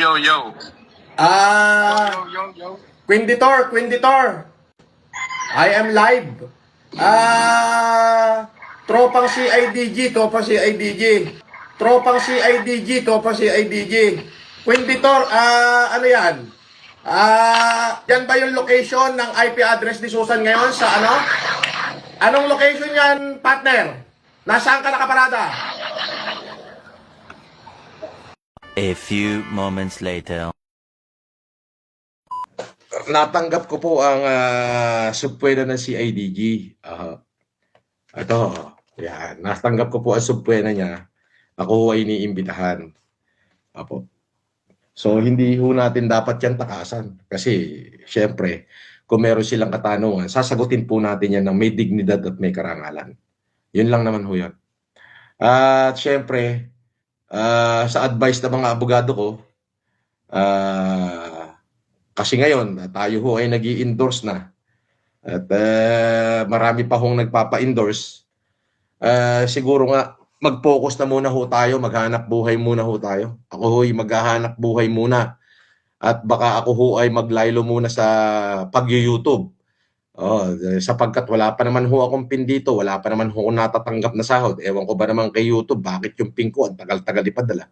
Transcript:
yo, yo. Quinditor. I am live. Tropang CIDG. Quinditor, ano yan? Yan ba yung location ng IP address ni Susan ngayon sa ano? Anong location yan, partner? Nasaan ka nakaparada? A few moments later. Natanggap ko po ang subpwena ng CIDG. Ito, yan. Natanggap ko po ang subpwena niya. Ako ay iniimbitahan. Apo. So, hindi ho natin dapat yan takasan. Kasi, syempre, kung meron silang katanungan, sasagutin po natin yan ng may dignidad at may karangalan. Yun lang naman ho yan. At syempre, sa advice ng mga abogado ko, kasi ngayon, tayo ho ay nag-i-endorse na. At marami pa hong nagpapa-endorse. Siguro nga, mag-focus na muna ho tayo, maghanap buhay muna ho tayo. Ako ho ay maghahanap buhay muna. At baka ako ho ay maglaylo muna sa pag-YouTube. Sapagkat wala pa naman ho akong pin dito, wala pa naman ho akong natatanggap na sahod. Ewan ko ba naman kay YouTube, bakit yung pin ko ang tagal-tagal ipadala.